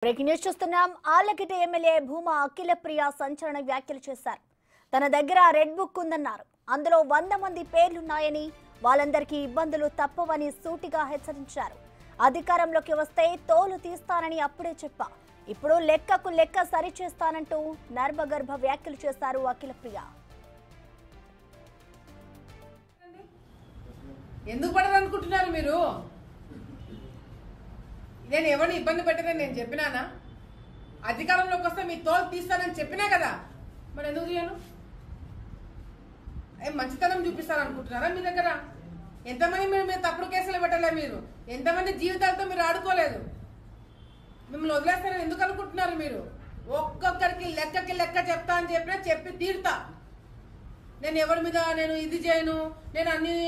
Breaking news చూస్తున్నాం. Allagadda MLA Bhuma Akhilapriya సంచలన వ్యాఖ్యలు చేశారు. తన దగ్గర రెడ్ బుక్ ఉందన్నారు. అందులో 100 మంది పేర్లున్నాయని, వాళ్ళందరికీ ఇబ్బందులు తప్పవని సూటిగా హెచ్చరించారు. అధికారంలోకి వస్తే తోలు తీస్తానని అప్పుడే చెప్పా, ఇప్పుడు లెక్కకు లెక్క సరిచేస్తానంటూ నర్మగర్భ వ్యాఖ్యలు చేశారు అఖిలప్రియ. ఎందుకు పడదనుకుంటున్నారు మీరు? నేను ఎవరిని ఇబ్బంది పెట్టదని నేను చెప్పినానా? అధికారంలోకి వస్తే మీ తోలు తీస్తానని చెప్పినా కదా, మరి ఎందుకు చేయను? మంచితనం చూపిస్తారనుకుంటున్నారా? మీ దగ్గర ఎంతమంది మీరు తప్పుడు కేసులు పెట్టలే, మీరు ఎంతమంది జీవితాలతో మీరు ఆడుకోలేదు. మిమ్మల్ని వదిలేస్తారని ఎందుకు అనుకుంటున్నారు మీరు? ఒక్కొక్కరికి లెక్కకి లెక్క చెప్తా అని చెప్పినా చెప్పి తీరుతా. నేను ఎవరి మీద నేను ఇది చేయను, నేను అన్ని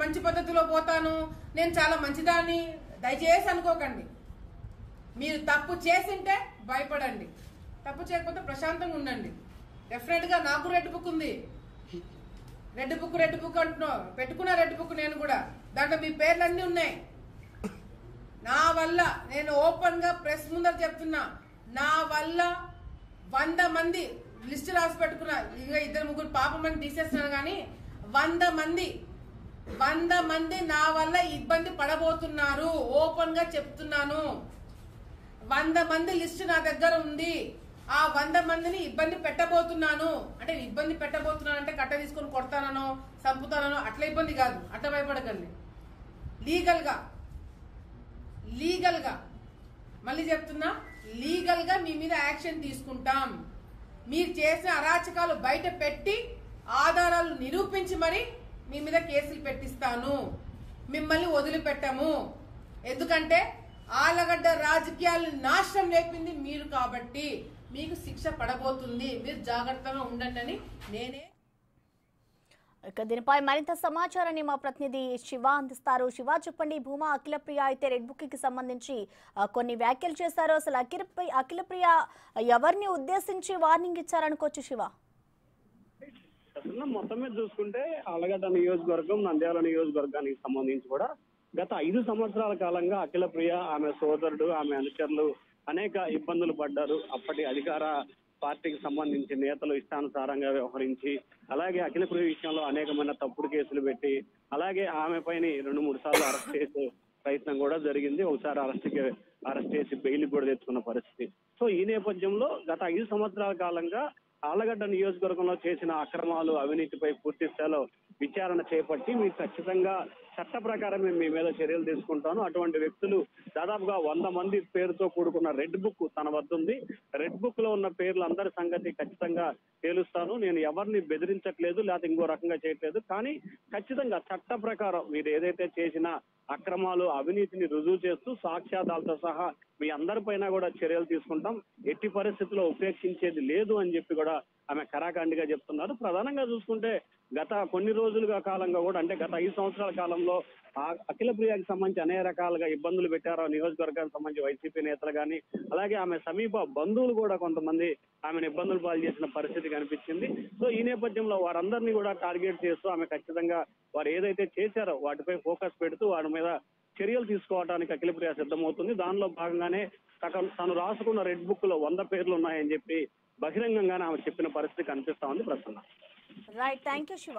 మంచి పద్ధతిలో పోతాను, నేను చాలా మంచిదాన్ని దయచేసి అనుకోకండి. మీరు తప్పు చేసింటే భయపడండి, తప్పు చేయకపోతే ప్రశాంతంగా ఉండండి. డెఫినెట్గా నాకు రెడ్ బుక్ ఉంది. రెడ్ బుక్ అంటున్నావు, పెట్టుకున్న రెడ్ బుక్ నేను కూడా. దాంట్లో మీ పేర్లు అన్నీ ఉన్నాయి. నా వల్ల నేను ఓపెన్ గా ప్రెస్ ముందర చెప్తున్నా, నా వల్ల 100 మంది లిస్ట్ రాసి పెట్టుకున్నా. ఇక 2-3 పాపమని తీసేస్తున్నాను కానీ 100 మంది నా వల్ల ఇబ్బంది పడబోతున్నారు. ఓపెన్ గా చెప్తున్నాను. 100 మంది లిస్ట్ నా దగ్గర ఉంది. ఆ 100 మందిని ఇబ్బంది పెట్టబోతున్నాను. అంటే ఇబ్బంది పెట్టబోతున్నాను అంటే కట్ట తీసుకొని కొడతానో చంపుతానో అట్లా ఇబ్బంది కాదు, అట్లా భయపడకండి. లీగల్ గా మళ్ళీ చెప్తున్నా, లీగల్ గా మీ మీద యాక్షన్ తీసుకుంటాం. మీరు చేసిన అరాచకాలు బయట పెట్టి ఆధారాలు నిరూపించి మరి మీ మీద కేసులు పెట్టిస్తాను. మిమ్మల్ని వదిలిపెట్టము. ఎందుకంటే ఆళ్లగడ్డ రాజకీయాలను నాశనం లేపింది మీరు కాబట్టి మీకు శిక్ష పడబోతుంది. మీరు జాగ్రత్తగా ఉండండి అని నేనే. దీనిపై మరింత సమాచారాన్ని మా ప్రతినిధి శివ అందిస్తారు. శివ, చెప్పండి. భూమా అఖిలప్రియ అయితే రెడ్ బుక్ కి సంబంధించి కొన్ని వ్యాఖ్యలు చేశారు. అసలు అఖిలప్రియ ఎవరిని ఉద్దేశించి వార్నింగ్ ఇచ్చారనుకోవచ్చు శివ? అసలు మొత్తం మీద చూసుకుంటే ఆళ్లగడ్డ నియోజకవర్గం, నంద్యాల నియోజకవర్గానికి సంబంధించి కూడా గత 5 సంవత్సరాల కాలంగా అఖిలప్రియ, ఆమె సోదరుడు, ఆమె అనుచరులు అనేక ఇబ్బందులు పడ్డారు. అప్పటి అధికార పార్టీకి సంబంధించి నేతలు ఇష్టానుసారంగా వ్యవహరించి, అలాగే అఖిలప్రియ విషయంలో అనేకమైన తప్పుడు కేసులు పెట్టి, అలాగే ఆమె పైన 2-3 సార్లు అరెస్ట్ చేసే ప్రయత్నం కూడా జరిగింది. ఒకసారి అరెస్ట్ చేసి బెయిల్ కూడా తెచ్చుకున్న పరిస్థితి. సో ఈ నేపథ్యంలో గత 5 సంవత్సరాల కాలంగా ఆళ్లగడ్డ నియోజకవర్గంలో చేసిన అక్రమాలు, అవినీతిపై పూర్తి స్థాయిలో విచారణ చేపట్టి మీకు ఖచ్చితంగా చట్ట ప్రకారం మీ మీద చర్యలు తీసుకుంటాను. అటువంటి వ్యక్తులు దాదాపుగా 100 మంది పేరుతో కూడుకున్న రెడ్ బుక్ తన వద్ద ఉంది. రెడ్ బుక్ లో ఉన్న పేర్లు అందరి సంగతి ఖచ్చితంగా తేలుస్తాను. నేను ఎవరిని బెదిరించట్లేదు, లేకపోతే ఇంకో రకంగా చేయట్లేదు. కానీ ఖచ్చితంగా చట్ట ప్రకారం మీరు ఏదైతే చేసిన అక్రమాలు, అవినీతిని రుజువు చేస్తూ సాక్ష్యాధారాలతో సహా మీ అందరిపైన కూడా చర్యలు తీసుకుంటాం. ఎట్టి పరిస్థితుల్లో ఉపేక్షించేది లేదు అని చెప్పి కూడా ఆమె కరాఖండిగా చెప్తున్నారు. ప్రధానంగా చూసుకుంటే గత కొన్ని రోజులుగా కాలంగా కూడా, అంటే గత 5 సంవత్సరాల కాలంలో అఖిలప్రియకి సంబంధించి అనేక రకాలుగా ఇబ్బందులు పెట్టారు. నియోజకవర్గానికి సంబంధించి వైసీపీ నేతలు కానీ, అలాగే ఆమె సమీప బంధువులు కూడా కొంతమంది ఆమెను ఇబ్బందులు పాలు చేసిన పరిస్థితి కనిపించింది. సో ఈ నేపథ్యంలో వారందరినీ కూడా టార్గెట్ చేస్తూ ఆమె ఖచ్చితంగా వారు ఏదైతే చేశారో వాటిపై ఫోకస్ పెడుతూ వారి మీద చర్యలు తీసుకోవడానికి అఖిలప్రియ సిద్ధమవుతుంది. దానిలో భాగంగానే తను రాసుకున్న రెడ్ బుక్ లో 100 పేర్లు ఉన్నాయని చెప్పి బహిరంగంగానే ఆమె చెప్పిన పరిస్థితి కనిపిస్తా ఉంది Prasanna. Right, thank you Shiva.